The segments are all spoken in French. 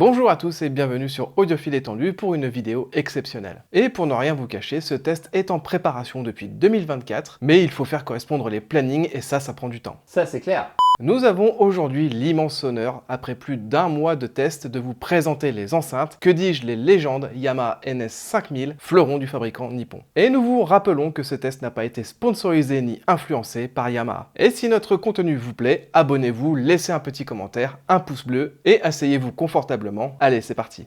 Bonjour à tous et bienvenue sur Audiophile Étendu pour une vidéo exceptionnelle. Et pour ne rien vous cacher, ce test est en préparation depuis 2024, mais il faut faire correspondre les plannings et ça prend du temps. Ça c'est clair. Nous avons aujourd'hui l'immense honneur, après plus d'un mois de test, de vous présenter les enceintes, que dis-je les légendes Yamaha NS5000, fleuron du fabricant nippon. Et nous vous rappelons que ce test n'a pas été sponsorisé ni influencé par Yamaha. Et si notre contenu vous plaît, abonnez-vous, laissez un petit commentaire, un pouce bleu et asseyez-vous confortablement. Allez, c'est parti.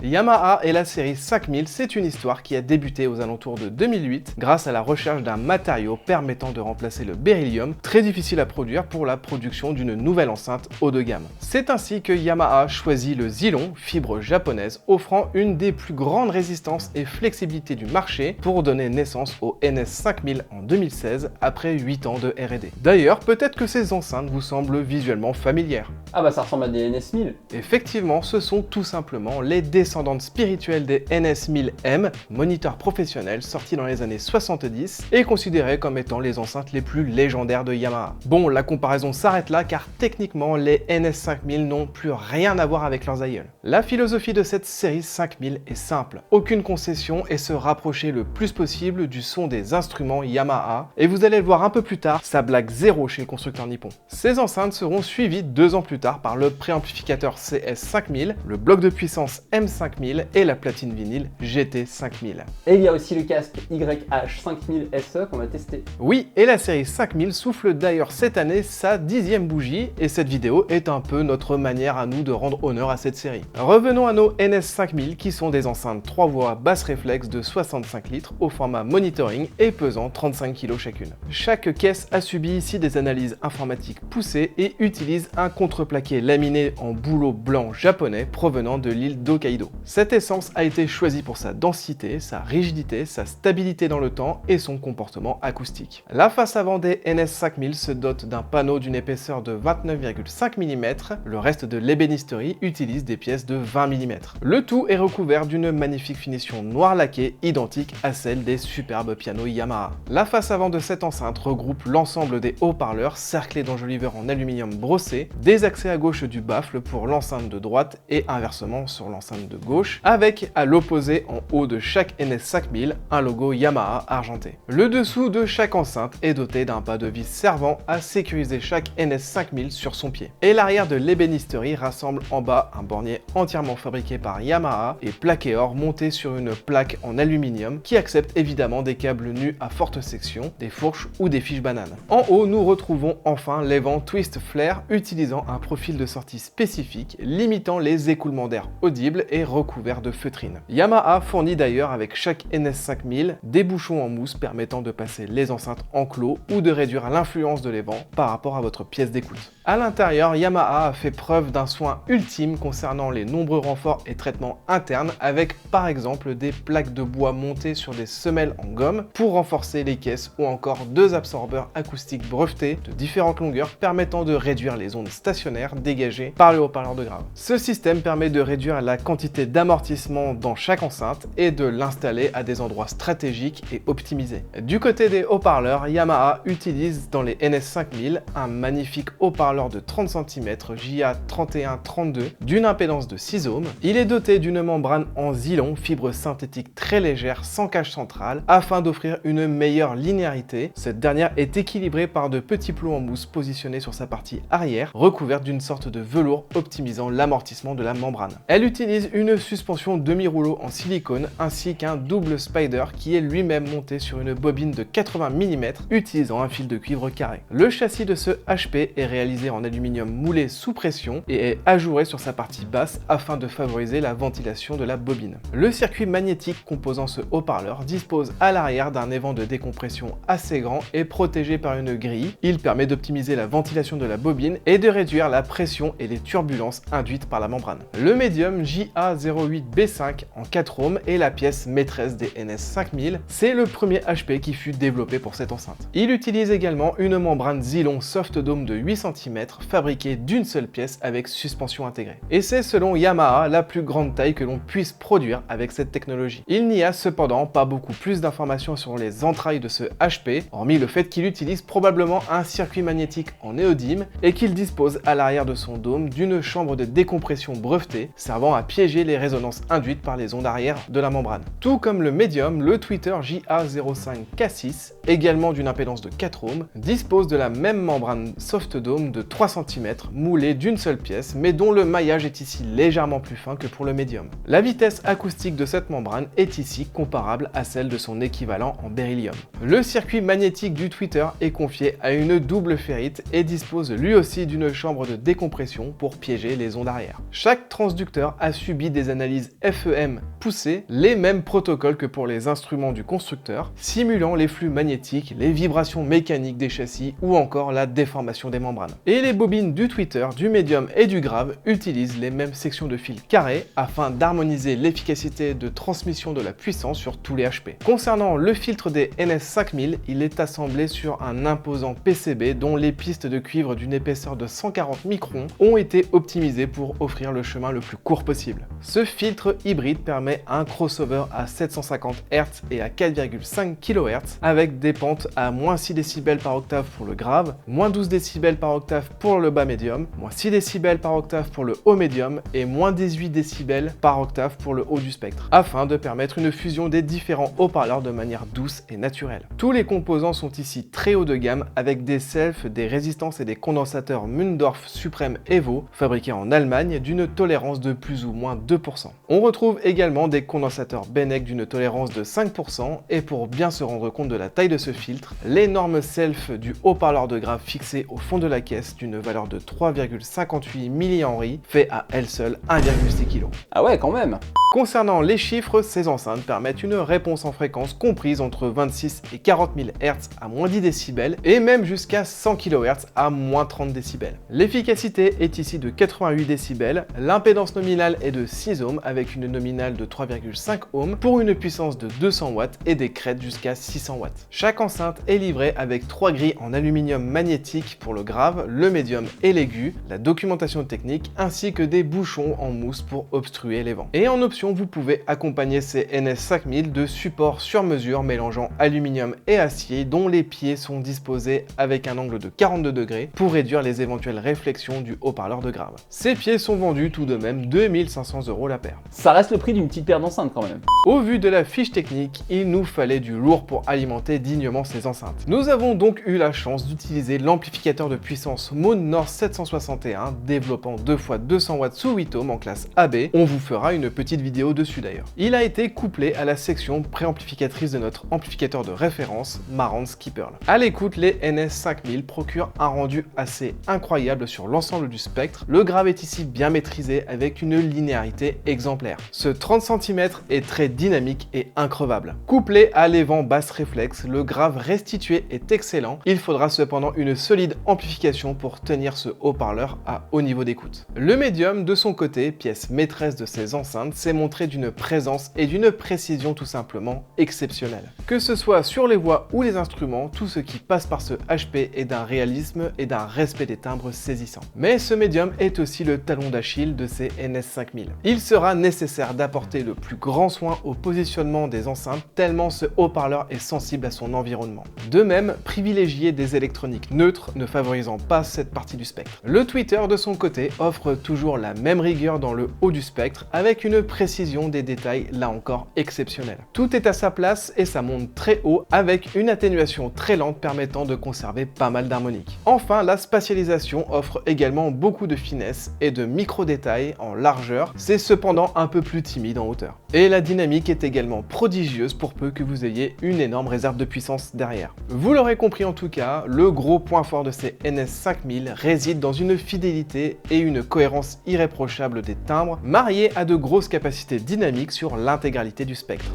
Yamaha et la série 5000, c'est une histoire qui a débuté aux alentours de 2008 grâce à la recherche d'un matériau permettant de remplacer le beryllium, très difficile à produire pour la production d'une nouvelle enceinte haut de gamme. C'est ainsi que Yamaha choisit le Zilon, fibre japonaise, offrant une des plus grandes résistances et flexibilité du marché pour donner naissance au NS5000 en 2016 après 8 ans de R&D. D'ailleurs, peut-être que ces enceintes vous semblent visuellement familières. Ah bah ça ressemble à des NS1000. Effectivement, ce sont tout simplement les descendantes spirituelles des NS1000M, moniteurs professionnels sortis dans les années 70 et considérés comme étant les enceintes les plus légendaires de Yamaha. Bon, la comparaison s'arrête là car techniquement les NS5000 n'ont plus rien à voir avec leurs aïeuls. La philosophie de cette série 5000 est simple, aucune concession et se rapprocher le plus possible du son des instruments Yamaha, et vous allez le voir un peu plus tard, ça blague zéro chez le constructeur nippon. Ces enceintes seront suivies 2 ans plus tard par le préamplificateur CS5000, le bloc de puissance M5000 et la platine vinyle GT5000. Et il y a aussi le casque YH5000 SE qu'on va tester. Oui, et la série 5000 souffle d'ailleurs cette année sa 10e bougie, et cette vidéo est un peu notre manière à nous de rendre honneur à cette série. Revenons à nos NS5000 qui sont des enceintes 3 voix basse réflexe de 65 litres au format monitoring et pesant 35 kg chacune. Chaque caisse a subi ici des analyses informatiques poussées et utilise un contreplaqué laminé en bouleau blanc japonais provenant de l'île d'Hokkaido. Cette essence a été choisie pour sa densité, sa rigidité, sa stabilité dans le temps et son comportement acoustique. La face avant des NS5000 se dote d'un panneau d'une épaisseur de 29,5 mm, le reste de l'ébénisterie utilise des pièces de 20 mm. Le tout est recouvert d'une magnifique finition noir laqué identique à celle des superbes pianos Yamaha. La face avant de cette enceinte regroupe l'ensemble des haut-parleurs cerclés d'enjoliveurs en aluminium brossé, des accès à gauche du baffle pour l'enceinte de droite et inversement sur l'enceinte de gauche, avec à l'opposé en haut de chaque NS5000 un logo Yamaha argenté. Le dessous de chaque enceinte est doté d'un pas de vis servant à sécuriser chaque NS5000 sur son pied. Et l'arrière de l'ébénisterie rassemble en bas un bornier entièrement fabriqué par Yamaha et plaqué or monté sur une plaque en aluminium qui accepte évidemment des câbles nus à forte section, des fourches ou des fiches bananes. En haut, nous retrouvons enfin les vents Twist Flare utilisant un profil de sortie spécifique limitant les écoulements d'air audibles et recouvert de feutrine. Yamaha fournit d'ailleurs avec chaque NS5000 des bouchons en mousse permettant de passer les enceintes en clos ou de réduire l'influence de les vents par rapport à votre pièce d'écoute. À l'intérieur, Yamaha a fait preuve d'un soin ultime concernant les nombreux renforts et traitements internes avec par exemple des plaques de bois montées sur des semelles en gomme pour renforcer les caisses ou encore 2 absorbeurs acoustiques brevetés de différentes longueurs permettant de réduire les ondes stationnaires dégagées par le haut-parleur de grave. Ce système permet de réduire la quantité d'amortissement dans chaque enceinte et de l'installer à des endroits stratégiques et optimisés. Du côté des haut-parleurs, Yamaha utilise dans les NS5000 un magnifique haut-parleur haut-parleur de 30 cm JA3132 d'une impédance de 6 ohms. Il est doté d'une membrane en zylon, fibre synthétique très légère sans cage centrale, afin d'offrir une meilleure linéarité. Cette dernière est équilibrée par de petits plots en mousse positionnés sur sa partie arrière, recouverte d'une sorte de velours optimisant l'amortissement de la membrane. Elle utilise une suspension demi-rouleau en silicone ainsi qu'un double spider qui est lui-même monté sur une bobine de 80 mm utilisant un fil de cuivre carré. Le châssis de ce HP est réalisé en aluminium moulé sous pression et est ajouré sur sa partie basse afin de favoriser la ventilation de la bobine. Le circuit magnétique composant ce haut-parleur dispose à l'arrière d'un évent de décompression assez grand et protégé par une grille. Il permet d'optimiser la ventilation de la bobine et de réduire la pression et les turbulences induites par la membrane. Le médium JA08B5 en 4 ohms est la pièce maîtresse des NS5000. C'est le premier HP qui fut développé pour cette enceinte. Il utilise également une membrane Zylon Soft Dome de 8 cm fabriquée d'une seule pièce avec suspension intégrée. Et c'est selon Yamaha la plus grande taille que l'on puisse produire avec cette technologie. Il n'y a cependant pas beaucoup plus d'informations sur les entrailles de ce HP, hormis le fait qu'il utilise probablement un circuit magnétique en néodyme et qu'il dispose à l'arrière de son dôme d'une chambre de décompression brevetée servant à piéger les résonances induites par les ondes arrière de la membrane. Tout comme le médium, le tweeter JA05K6, également d'une impédance de 4 ohms, dispose de la même membrane soft dome de 3 cm moulée d'une seule pièce mais dont le maillage est ici légèrement plus fin que pour le médium. La vitesse acoustique de cette membrane est ici comparable à celle de son équivalent en beryllium. Le circuit magnétique du tweeter est confié à une double ferrite et dispose lui aussi d'une chambre de décompression pour piéger les ondes arrière. Chaque transducteur a subi des analyses FEM poussées, les mêmes protocoles que pour les instruments du constructeur, simulant les flux magnétiques, les vibrations mécaniques des châssis ou encore la déformation des membranes. Et les bobines du tweeter, du médium et du grave utilisent les mêmes sections de fil carrés afin d'harmoniser l'efficacité de transmission de la puissance sur tous les HP. Concernant le filtre des NS5000, il est assemblé sur un imposant PCB dont les pistes de cuivre d'une épaisseur de 140 microns ont été optimisées pour offrir le chemin le plus court possible. Ce filtre hybride permet un crossover à 750 Hz et à 4,5 kHz avec des pentes à -6 décibels par octave pour le grave, -12 décibels par octave pour le bas médium, -6 décibels par octave pour le haut médium et -18 décibels par octave pour le haut du spectre, afin de permettre une fusion des différents haut-parleurs de manière douce et naturelle. Tous les composants sont ici très haut de gamme avec des selfs, des résistances et des condensateurs Mundorf Supreme Evo fabriqués en Allemagne d'une tolérance de plus ou moins 2%. On retrouve également des condensateurs Benec d'une tolérance de 5% et pour bien se rendre compte de la taille de ce filtre, l'énorme self du haut-parleur de grave fixé au fond de la caisse d'une valeur de 3,58 mAh fait à elle seule 1,6 kg. Ah ouais, quand même. Concernant les chiffres, ces enceintes permettent une réponse en fréquence comprise entre 26 et 40 000 Hz à -10 décibels et même jusqu'à 100 kHz à -30 décibels. L'efficacité est ici de 88 décibels, l'impédance nominale est de 6 ohms avec une nominale de 3,5 ohms pour une puissance de 200 watts et des crêtes jusqu'à 600 watts. Chaque enceinte est livrée avec 3 grilles en aluminium magnétique pour le grave, le médium et l'aigu, la documentation technique ainsi que des bouchons en mousse pour obstruer les vents. Et en option, vous pouvez accompagner ces NS5000 de supports sur mesure mélangeant aluminium et acier dont les pieds sont disposés avec un angle de 42 degrés pour réduire les éventuelles réflexions du haut-parleur de grave. Ces pieds sont vendus tout de même 2500 € la paire. Ça reste le prix d'une petite paire d'enceintes quand même. Au vu de la fiche technique, il nous fallait du lourd pour alimenter dignement ces enceintes. Nous avons donc eu la chance d'utiliser l'amplificateur de puissance Moon North 761 développant 2 x 200 watts sous 8 ohms en classe AB. On vous fera une petite vidéo dessus d'ailleurs. Il a été couplé à la section préamplificatrice de notre amplificateur de référence, Marantz Skipperl. À l'écoute, les NS5000 procurent un rendu assez incroyable sur l'ensemble du spectre. Le grave est ici bien maîtrisé avec une linéarité exemplaire. Ce 30 cm est très dynamique et increvable. Couplé à l'évent basse réflexe, le grave restitué est excellent. Il faudra cependant une solide amplification pour tenir ce haut-parleur à haut niveau d'écoute. Le médium, de son côté, pièce maîtresse de ces enceintes, s'est démontrer d'une présence et d'une précision tout simplement exceptionnelle. Que ce soit sur les voix ou les instruments, tout ce qui passe par ce HP est d'un réalisme et d'un respect des timbres saisissant. Mais ce médium est aussi le talon d'Achille de ces NS5000. Il sera nécessaire d'apporter le plus grand soin au positionnement des enceintes tellement ce haut-parleur est sensible à son environnement. De même, privilégier des électroniques neutres ne favorisant pas cette partie du spectre. Le tweeter de son côté offre toujours la même rigueur dans le haut du spectre avec une précision des détails là encore exceptionnelle. Tout est à sa place et ça monte très haut avec une atténuation très lente permettant de conserver pas mal d'harmoniques. Enfin, la spatialisation offre également beaucoup de finesse et de micro-détails en largeur, c'est cependant un peu plus timide en hauteur. Et la dynamique est également prodigieuse pour peu que vous ayez une énorme réserve de puissance derrière. Vous l'aurez compris en tout cas, le gros point fort de ces NS5000 réside dans une fidélité et une cohérence irréprochable des timbres, mariés à de grosses capacités dynamiques sur l'intégralité du spectre.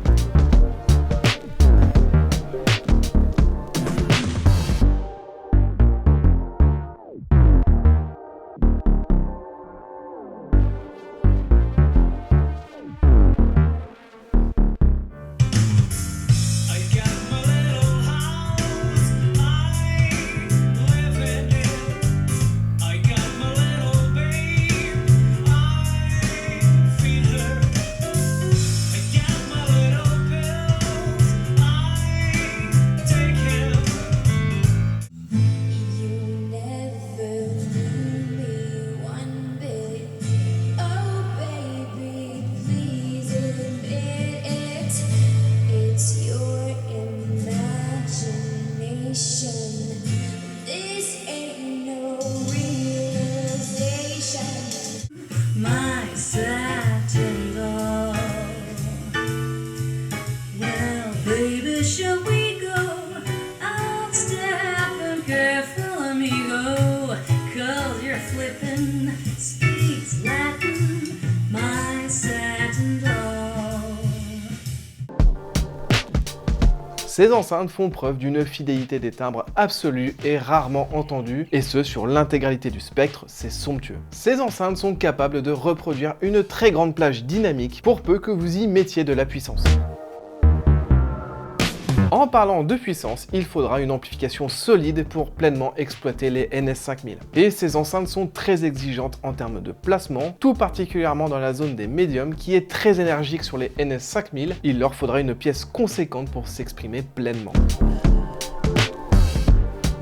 Shall we go out step and careful amigo, 'cause you're flippin' speaks Latin, my satin doll. Ces enceintes font preuve d'une fidélité des timbres absolue et rarement entendue, et ce sur l'intégralité du spectre, c'est somptueux. Ces enceintes sont capables de reproduire une très grande plage dynamique pour peu que vous y mettiez de la puissance. En parlant de puissance, il faudra une amplification solide pour pleinement exploiter les NS5000. Et ces enceintes sont très exigeantes en termes de placement, tout particulièrement dans la zone des médiums qui est très énergique sur les NS5000, il leur faudra une pièce conséquente pour s'exprimer pleinement.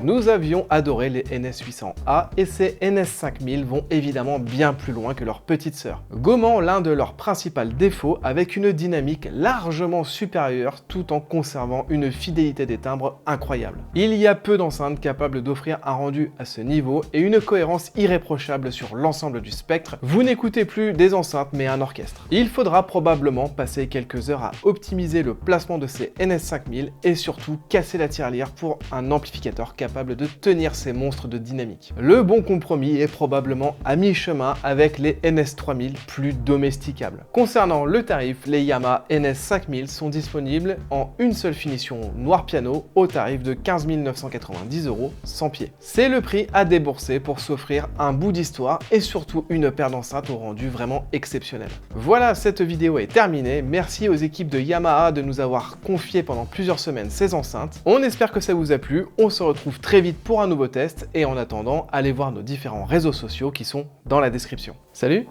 Nous avions adoré les NS800A et ces NS5000 vont évidemment bien plus loin que leurs petites sœurs, gommant l'un de leurs principaux défauts avec une dynamique largement supérieure tout en conservant une fidélité des timbres incroyable. Il y a peu d'enceintes capables d'offrir un rendu à ce niveau et une cohérence irréprochable sur l'ensemble du spectre. Vous n'écoutez plus des enceintes mais un orchestre. Il faudra probablement passer quelques heures à optimiser le placement de ces NS5000 et surtout casser la tirelire pour un amplificateur capable de tenir ces monstres de dynamique. Le bon compromis est probablement à mi-chemin avec les NS3000 plus domesticables. Concernant le tarif, les Yamaha NS5000 sont disponibles en une seule finition noir piano au tarif de 15 990 € sans pied. C'est le prix à débourser pour s'offrir un bout d'histoire et surtout une paire d'enceintes au rendu vraiment exceptionnel. Voilà, cette vidéo est terminée. Merci aux équipes de Yamaha de nous avoir confié pendant plusieurs semaines ces enceintes. On espère que ça vous a plu. On se retrouve très vite pour un nouveau test et en attendant, allez voir nos différents réseaux sociaux qui sont dans la description. Salut!